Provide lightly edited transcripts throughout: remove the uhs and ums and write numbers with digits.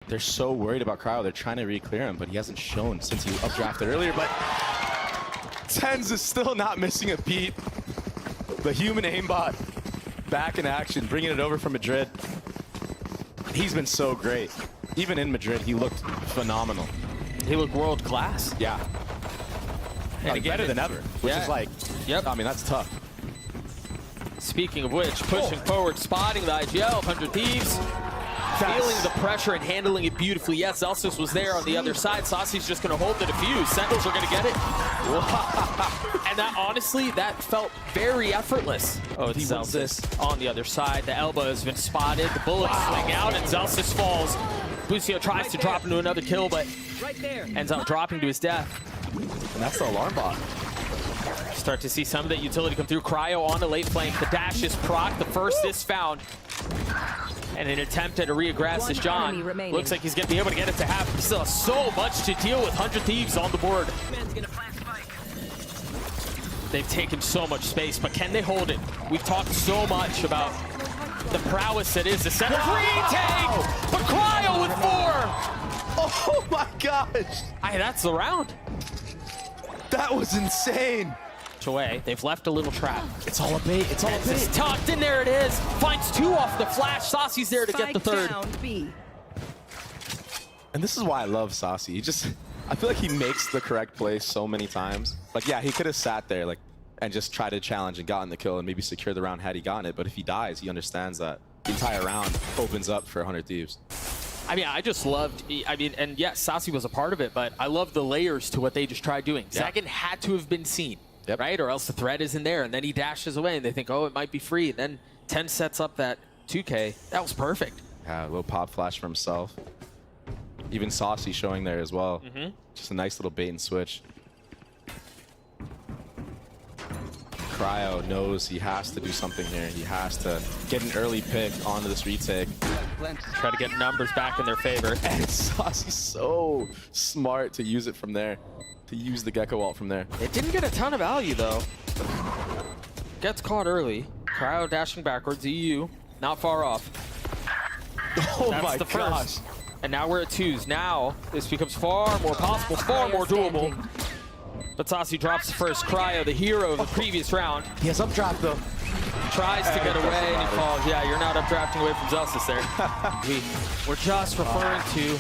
They're so worried about Cryo. They're trying to re-clear him, but he hasn't shown since he updrafted earlier. But Tens is still not missing a beat. The human aimbot back in action, bringing it over from Madrid. He's been so great. Even in Madrid, he looked phenomenal. He looked world class. Yeah. And again, better than ever, which is like, I mean, that's tough. Speaking of which, pushing forward, spotting the IGL, 100 Thieves. Feeling the pressure and handling it beautifully. Yes, Zelsis was there on the other side. Saucy's just going to hold the defuse. Sentinels are going to get it. And that, honestly, that felt very effortless. Oh, it's Zelsis on the other side. The elbow has been spotted. The bullets swing out, and Zelsis falls. Busio tries to drop into another kill, but ends up dropping to his death. And that's the alarm bot. Start to see some of that utility come through. Cryo on the late flank. The dash is proc. The first is found. And an attempt at a re-aggress as John looks like he's going to be able to get it to happen. He still has so much to deal with. 100 Thieves on the board. They've taken so much space, but can they hold it? We've talked so much about the prowess that is the center. Retake! But Cryo with 4! Oh my gosh! That's the round. That was insane. Away. They've left a little trap. It's all a bait. It's all a bait. It's tucked in there. It is. Finds 2 off the flash. Saucy's there to get the 3rd. And this is why I love Saucy. He just, I feel like he makes the correct play so many times. Like, yeah, he could have sat there like and just tried to challenge and gotten the kill and maybe secure the round had he gotten it. But if he dies, he understands that the entire round opens up for 100 Thieves. I mean, I just loved, and yes, Saucy was a part of it, but I love the layers to what they just tried doing. Second had to have been seen. Right? Or else the threat isn't there. And then he dashes away and they think, oh, it might be free. And then 10 sets up that 2K. That was perfect. Yeah, a little pop flash for himself. Even Saucy showing there as well. Just a nice little bait and switch. Cryo knows he has to do something here. He has to get an early pick onto this retake. Try to get numbers back in their favor. And Saucy's so smart to use it from there. To use the Gecko ult from there. It didn't get a ton of value, though. Gets caught early. Cryo dashing backwards. EU, not far off. Oh That's my the gosh. first. And now we're at 2s. Now, this becomes far more possible, far more doable. But Saucy drops the first. Cryo, the hero of the previous round. He has updraft, though. Tries to get away, and he falls. Yeah, you're not updrafting away from Zelsis there. We're just referring to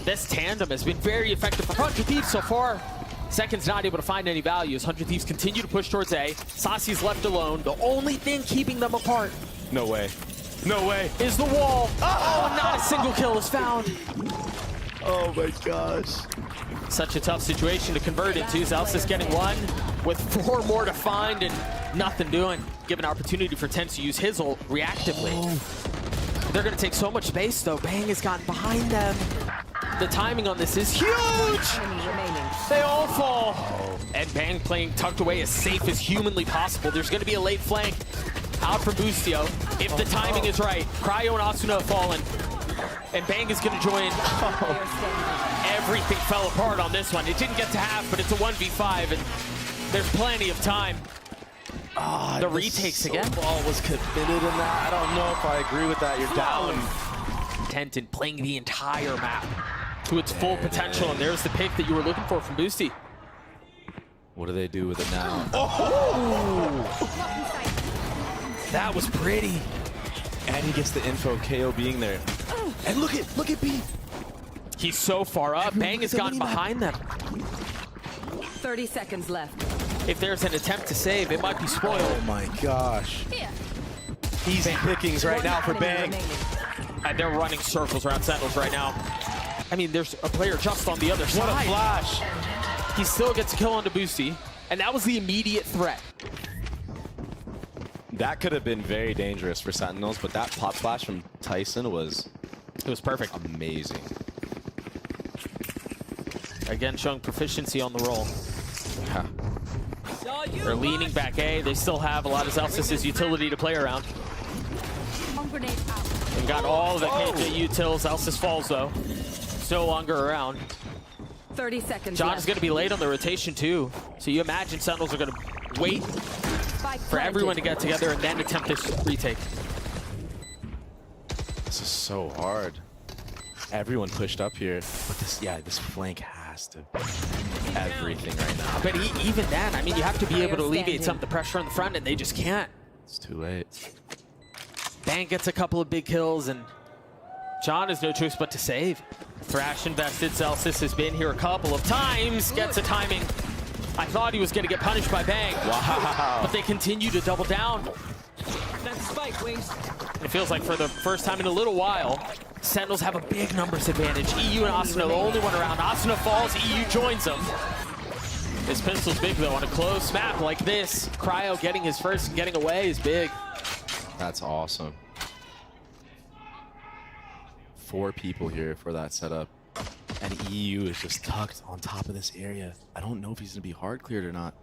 this tandem has been very effective for 100 Thieves so far. Second's not able to find any values. 100 Thieves continue to push towards A. Saucy's left alone. The only thing keeping them apart. No way. No way. Is the wall. Oh, not a single kill is found. Oh my gosh. Such a tough situation to convert into. Zelsis getting 1 with 4 more to find and nothing doing. Given opportunity for Tens to use his ult reactively. They're going to take so much space, though. Bang has gotten behind them. The timing on this is huge! They all fall. And Bang playing tucked away as safe as humanly possible. There's going to be a late flank out from Busio if the timing is right. Cryo and Asuna have fallen. And Bang is going to join. Everything fell apart on this one. It didn't get to half, but it's a 1v5, and there's plenty of time. The retakes again. Ball was committed in that. I don't know if I agree with that. You're down. Tenton playing the entire map to its full potential, and there's the pick that you were looking for from Boosty. What do they do with it now? That was pretty. And he gets the info, KO being there. And look at B. He's so far up. Bang has gotten behind them. 30 seconds left. If there's an attempt to save, it might be spoiled. Oh my gosh. Easy pickings right now for Bang. And they're running circles around Sentinels right now. I mean, there's a player just on the other side. What a flash. He still gets a kill onto Boosty, and that was the immediate threat. That could have been very dangerous for Sentinels, but that pop flash from Tyson was... It was perfect. Amazing. Again, showing proficiency on the roll. Yeah. They're leaning back A. They still have a lot of Zelsis' utility to play around. They've got all of the KJ utils. Zelsis falls, though. Still longer around. 30 seconds John left. is going to be late on the rotation, too. So you imagine Sentinels are going to wait for everyone to get together and then attempt this retake. This is so hard. Everyone pushed up here. But this, yeah, this flank has to everything right now. But even then, I mean, you have to be able to alleviate some of the pressure on the front, and they just can't. It's too late. Bang gets a couple of big kills, and John has no choice but to save. Thrash invested. Celsius has been here a couple of times. Gets a timing. I thought he was going to get punished by Bang. Wow. But they continue to double down. That's spike, Wings. And it feels like for the first time in a little while, Sentinels have a big numbers advantage. EU and Asuna, the only one around. Asuna falls, EU joins them. This pistol's big though on a close map like this. Cryo getting his first and getting away is big. That's awesome. 4 people here for that setup. And EU is just tucked on top of this area. I don't know if he's gonna be hard cleared or not.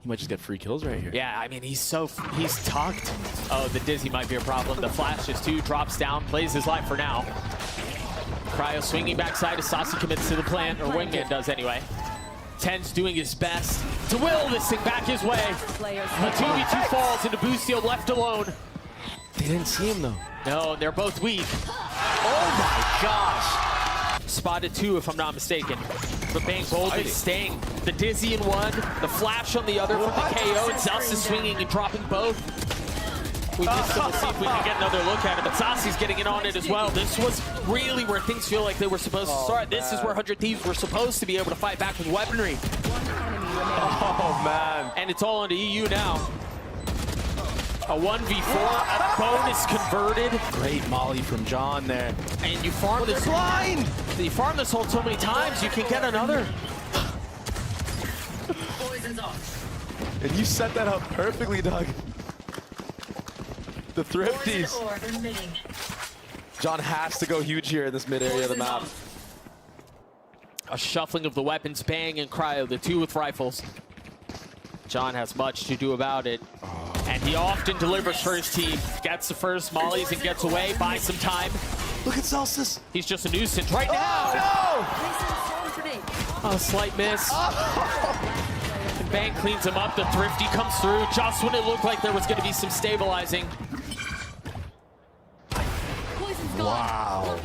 He might just get free kills right here. Yeah, I mean, he's tucked. Oh, the Dizzy might be a problem. The flash is 2, drops down, plays his life for now. Cryo swinging backside as Saucy commits to the plant, or Wingman does anyway. Ten's doing his best to will this thing back his way. The 2v2 falls into Boostio left alone. They didn't see him though. No, they're both weak. Oh my gosh. Spotted 2 if I'm not mistaken. But Bang boldly staying. The Dizzy in one, the flash on the other from the KO, and Celsius swinging and dropping both. We just will see if we can get another look at it, but Saucy's getting in on it as well. This was really where things feel like they were supposed to start. This is where 100 Thieves were supposed to be able to fight back with weaponry. Oh man. And it's all onto EU now. A 1v4, a bonus converted. Great molly from John there. And you farm this line. You farm this hold so many times, you can get another. And you set that up perfectly, Doug. The Thrifties. John has to go huge here in this mid area of the map. A shuffling of the weapons, Bang and Cryo, the 2 with rifles. John has much to do about it. And he often delivers for his team. Gets the first mollies and gets away, buys some time. Look at Celsius. He's just a nuisance right now. Oh, A slight miss. And Bang cleans him up. The Thrifty comes through just when it looked like there was going to be some stabilizing. wow.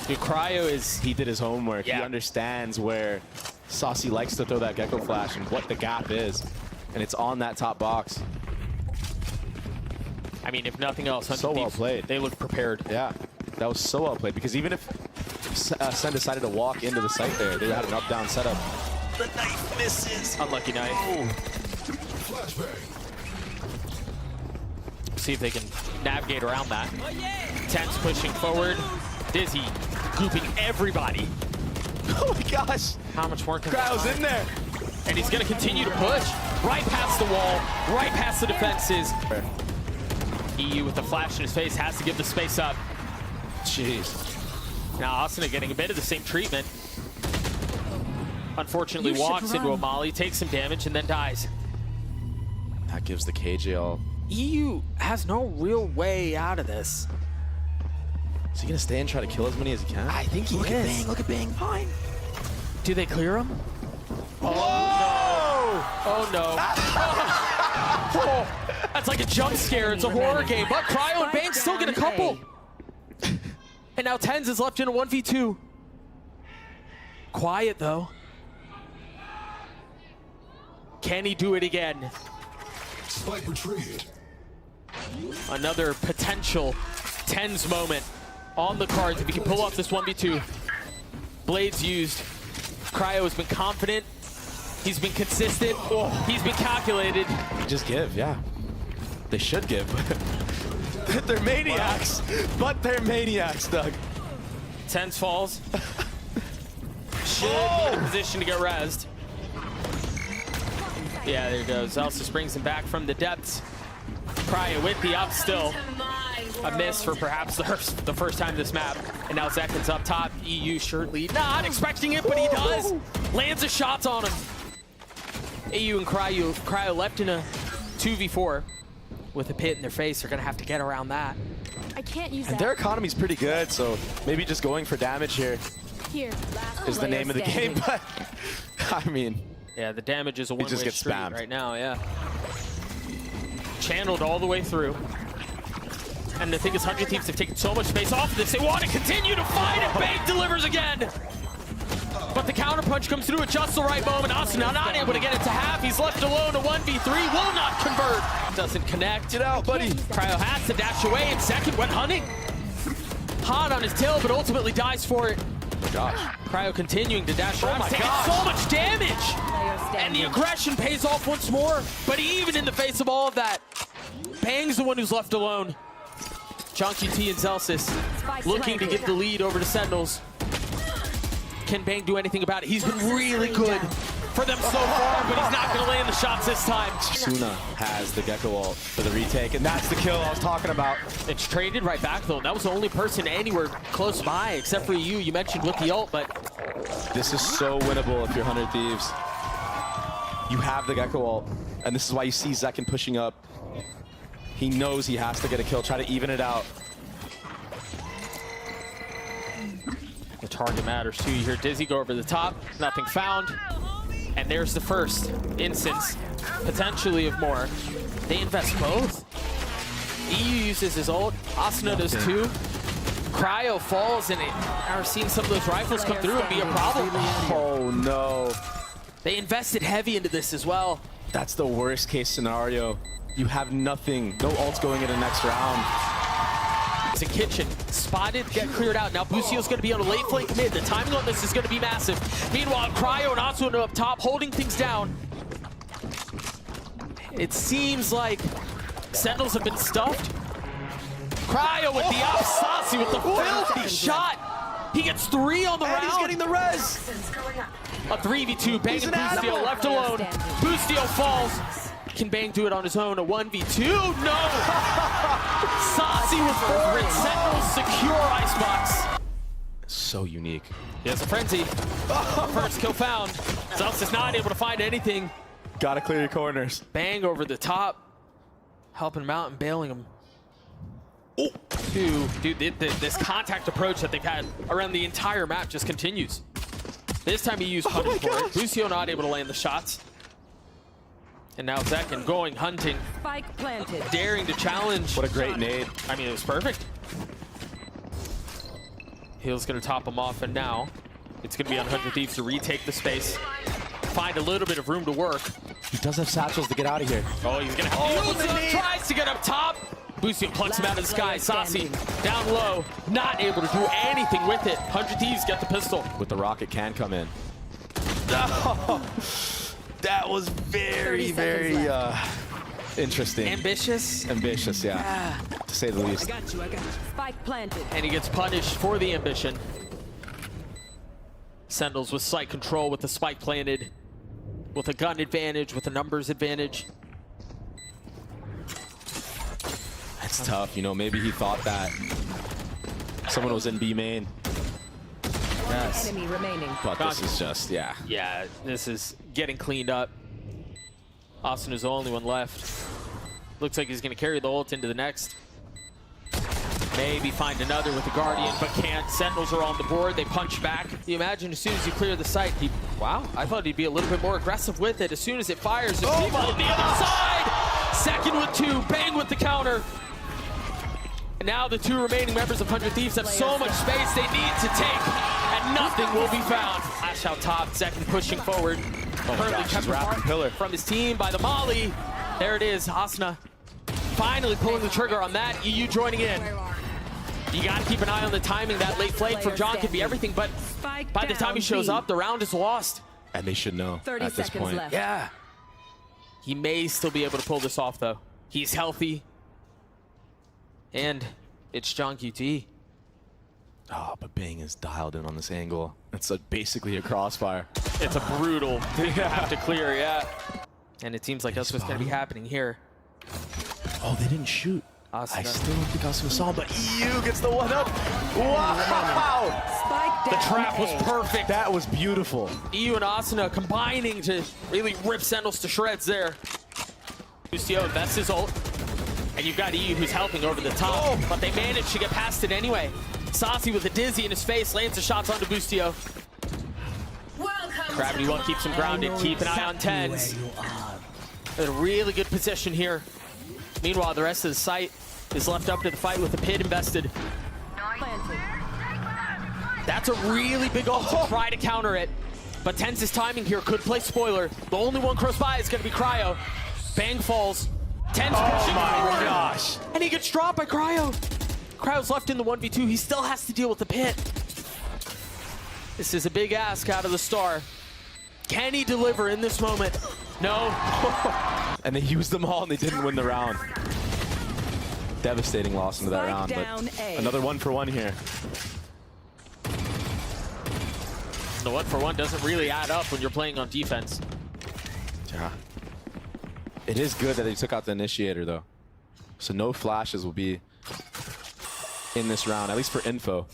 Dude, Cryo is... He did his homework. Yeah. He understands where Saucy likes to throw that Gecko Flash and what the gap is. And it's on that top box. I mean, if nothing else, So well played. They look prepared. Yeah, that was so well played, because even if Sen decided to walk into the site there, they had an up-down setup. The knife misses. Unlucky knife. Oh. See if they can navigate around that. Ten's pushing forward. Dizzy gooping everybody. Oh my gosh. How much more can Cryo's in there. And he's going to continue to push right past the wall, right past the defenses. EU with the flash in his face has to give the space up. Jeez. Now Asuna getting a bit of the same treatment. Unfortunately walks into a molly, takes some damage, and then dies. That gives the KJL. EU has no real way out of this. Is he gonna stay and try to kill as many as he can? I think he is. Look at Bang, fine. Do they clear him? Oh no. Oh, that's like a jump scare. It's a horror game. But Cryo and Bang still get a couple. And now Tens is left in a 1v2. Quiet though. Can he do it again? Spike retrieved. Another potential Tens moment on the cards if he can pull off this 1v2. Blades used. Cryo has been confident. He's been consistent. Oh, he's been calculated. Just give, yeah. They should give. They're maniacs, but they're maniacs, Doug. Tens falls. Should be in a position to get rezzed. Yeah, there he goes. Celsius brings him back from the depths. Cryo with the up still. A miss for perhaps the first time this map. And now Zekin's up top. EU short lead. Not expecting it, but he does. Lands a shots on him. EU and Cryo left in a 2v4 with a pit in their face. They're going to have to get around that. I can't use And that. their economy's pretty good, so maybe just going for damage here Here. is the name of the game. But I mean, Yeah, the damage is a one-way just gets street spammed. right now, yeah. Channeled all the way through. And the thing is, 100 Thieves have taken so much space off of this. They want to continue to fight, and Bang delivers again. But the counterpunch comes through at just the right moment. Asuna not able to get it to half. He's left alone. A 1v3 will not convert. Doesn't connect. Get out, buddy. Cryo has to dash away, and Second went hunting. Hot on his tail, but ultimately dies for it. Gosh. Cryo continuing to dash around. my Taking gosh. so much damage. And the aggression pays off once more. But even in the face of all of that, Bang's the one who's left alone. Jonky T and Zelsis looking to give the lead over to Sentinels. Can Bang do anything about it? He's been really good for them so far, but he's not going to land the shots this time. Suna has the Gecko ult for the retake, and that's the kill I was talking about. It's traded right back, though. That was the only person anywhere close by, except for you mentioned with the ult, but... This is so winnable if you're 100 Thieves. You have the Gecko ult, and this is why you see Zekin pushing up. He knows he has to get a kill, try to even it out. The target matters, too. You hear Dizzy go over the top, nothing found. And there's the first instance, potentially of more. They invest both. EU uses his ult, Asuna does too. Cryo falls, and are seeing some of those rifles come through and be a problem. Oh no. They invested heavy into this as well. That's the worst case scenario. You have nothing. No ults going into the next round. It's a kitchen. Spotted, get cleared out. Now Bussio's going to be on a late flank mid. The timing on this is going to be massive. Meanwhile, Cryo and Asuna up top holding things down. It seems like Sentinels have been stuffed. Cryo with the up, Sasi with the filthy shot. He gets 3 on the round. He's getting the res. A 3v2, Bang and Bustio left alone. Bustio falls. Can Bang do it on his own? A 1v2? No! Sasi with 4 and Sentinels secure Icebox. So unique. He has a frenzy. First kill found. Zelsis is not able to find anything. Gotta clear your corners. Bang over the top. Helping him out and bailing him. Dude, this contact approach that they've had around the entire map just continues. This time he used punish for it. Busio not able to land the shots. And now Zekin going hunting. Spike planted. Daring to challenge. What a great nade. I mean, it was perfect. Heel's going to top him off, and now it's going to be on 100 Thieves to retake the space. Find a little bit of room to work. He does have satchels to get out of here. Oh, he's going to have to use it. Tries to get up top. Busio plucks him out of the sky. Sasi down low. Not able to do anything with it. 100 Thieves get the pistol. With the rocket can come in. Oh, that was very interesting. Ambitious. Ambitious, yeah. To say the least. I got you. Spike planted. And he gets punished for the ambition. Sentinels with site control, with the spike planted, with a gun advantage, with a numbers advantage. That's tough, you know, maybe he thought that someone was in B main. Yes. Enemy remaining. But this is just, yeah. Yeah, this is getting cleaned up. Austin is the only one left. Looks like he's going to carry the ult into the next. Maybe find another with the Guardian, but can't. Sentinels are on the board. They punch back. You imagine as soon as you clear the site, wow, I thought he'd be a little bit more aggressive with it. As soon as it fires, there's people on the other side. Second with 2, Bang with the counter. And now the 2 remaining members of 100 Thieves have so much space they need to take, and nothing will be found. Flash out top, Second pushing forward. Currently kept apart from his team by the Molly. There it is, Asuna finally pulling the trigger on that. EU joining in. You got to keep an eye on the timing. That late flank from John could be everything, but by the time he shows up, the round is lost. And they should know at this point. Left. Yeah. He may still be able to pull this off, though. He's healthy. And it's John QT. Oh, but Bang is dialed in on this angle. It's basically a crossfire. It's a brutal thing you have to clear, yeah. And it seems like that's what's going to be happening here. Oh, they didn't shoot. Asuna. I still don't think Asuna saw him, but EU gets the 1-up. Wow! Spike The down trap was A. perfect. That was beautiful. EU and Asuna combining to really rip Sentinels to shreds there. Bustio invests his ult. And you've got EU who's helping over the top, but they managed to get past it anyway. Sasi with a dizzy in his face lands the shots onto Bustio. Gravity 1 keeps him grounded. Keep an eye on Tens. In a really good position here. Meanwhile, the rest of the site is left up to the fight with the pit invested. Planted. That's a really big ult to try to counter it. But Tenz's timing here could play spoiler. The only one close by is going to be Cryo. Bang falls. Tenz pushing forward. Gosh. And he gets dropped by Cryo. Cryo's left in the 1v2. He still has to deal with the pit. This is a big ask out of the star. Can he deliver in this moment? No. And they used them all and they didn't win the round. Devastating loss into that Spike round, down but A. another 1-for-1 here. The 1-for-1 doesn't really add up when you're playing on defense. Yeah. It is good that they took out the initiator though. So no flashes will be in this round, at least for info.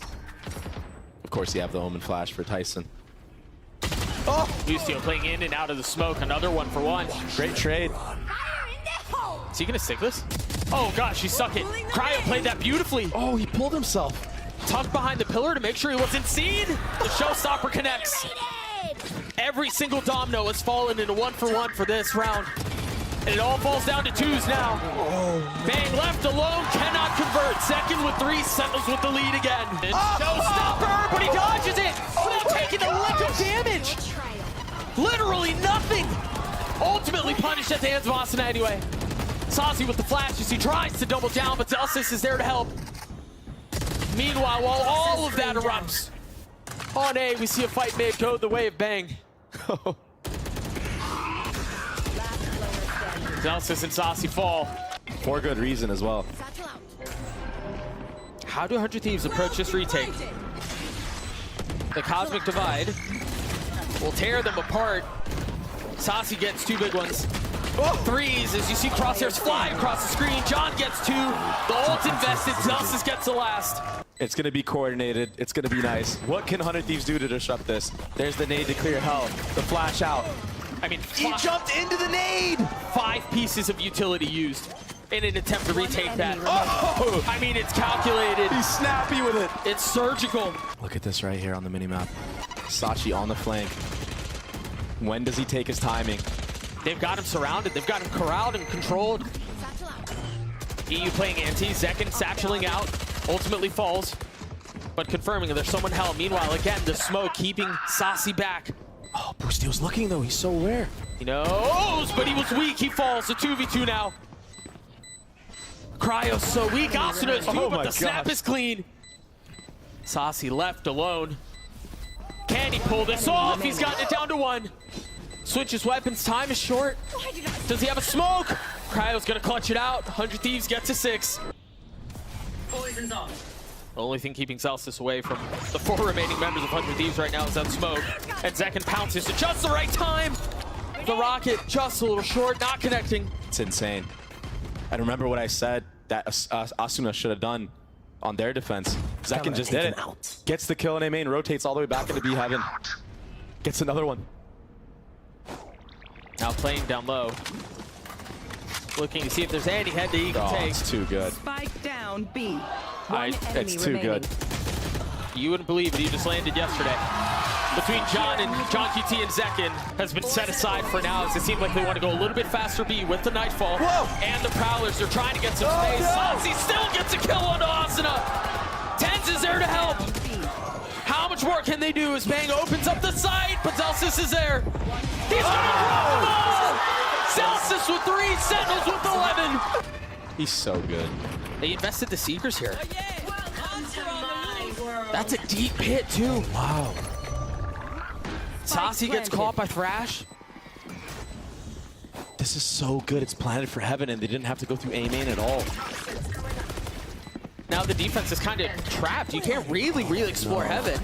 Of course you have the Omen flash for Tyson. Oh! Lucio playing in and out of the smoke. Another 1-for-1. Great trade. Is he gonna stick this? Oh gosh, he stuck it. Cryo played that beautifully. Oh, he pulled himself. Tucked behind the pillar to make sure he wasn't seen. The showstopper connects. Every single domino has fallen into 1-for-1 for this round. And it all falls down to 2s now. Oh, Bang left alone, cannot convert. Second with 3, Sentinels with the lead again. And showstopper, but he dodges it without taking a lick of damage. Literally nothing. Ultimately punished at the hands of Asuna anyway. Saucy with the flashes, he tries to double down, but Zelsis is there to help. Meanwhile, while all of that erupts, on A, we see a fight made go the way of Bang. Zelsis and Saucy fall. For good reason as well. How do 100 Thieves approach this retake? The Cosmic Divide will tear them apart. Saucy gets 2 big ones. 3s as you see crosshairs fly across the screen. John gets 2. The ult invested. Zelsis gets the last. It's going to be coordinated. It's going to be nice. What can 100 Thieves do to disrupt this? There's the nade to clear hell. The flash out. I mean, He jumped into the nade! 5 pieces of utility used in an attempt to retake that. Oh! I mean, it's calculated. He's snappy with it. It's surgical. Look at this right here on the minimap. Sachi on the flank. When does he take his timing? They've got him surrounded. They've got him corralled and controlled. EU playing anti. Zekin satcheling out. Ultimately falls. But confirming there's someone hell. Meanwhile, again, the smoke keeping Saucy back. Oh, Boostio's looking though. He's so rare. He knows, but he was weak. He falls. So 2v2 now. Cryo's so weak. Asuna is too, Oh but my the snap gosh. is clean. Saucy left alone. Can he pull this off? He's gotten it down to 1. Switches weapons. Time is short. Does he have a smoke? Cryo's gonna clutch it out. 100 Thieves gets to 6. Poison's off. The only thing keeping Celsius away from the 4 remaining members of 100 Thieves right now is that smoke. And Zekin pounces at just the right time. The rocket just a little short, not connecting. It's insane. And remember what I said that Asuna should have done on their defense. Zekin just did it. Gets the kill in A main, rotates all the way back into B heaven. Gets another one. Now playing down low. Looking to see if there's any head that he can Oh, take. it's too good. Spike down B. One It's enemy too remaining. good. You wouldn't believe it, he just landed yesterday. Between John QT and Zekin has been set aside for now as it seemed like they want to go a little bit faster B with the Nightfall. Whoa. And the Prowlers, they're trying to get some space. Saucy still gets a kill onto Asuna. Tenz is there to help. How much more can they do as Bang opens up the site, but Zelsis is there. He's gonna drop them all! Zelsis with 3, Sentinels with 11. He's so good. They invested the Seekers here. Welcome to my world. That's a deep hit too. Wow. Saucy gets planted. caught by Thrash. This is so good. It's planted for heaven and they didn't have to go through A main at all. Now the defense is kind of trapped. You can't really explore heaven.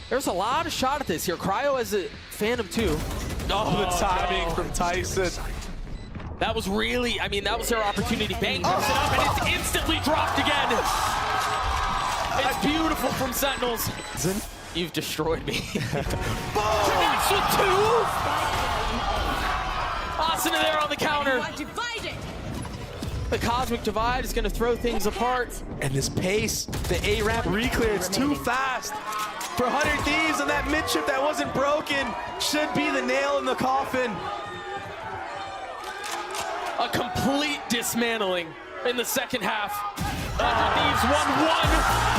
There's a lot of shot at this here. Cryo has a Phantom too. Oh, the timing from Tyson. That was really, I mean, that was their opportunity. Bang picks it up and it's instantly dropped again. It's beautiful from Sentinels. You've destroyed me. Connects with 2. Asuna there on the counter. The Cosmic Divide is going to throw things apart. And this pace, the A ramp reclear, it's too fast. For 100 Thieves and that mid chip that wasn't broken should be the nail in the coffin. a complete dismantling in the second half. Thieves won one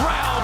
round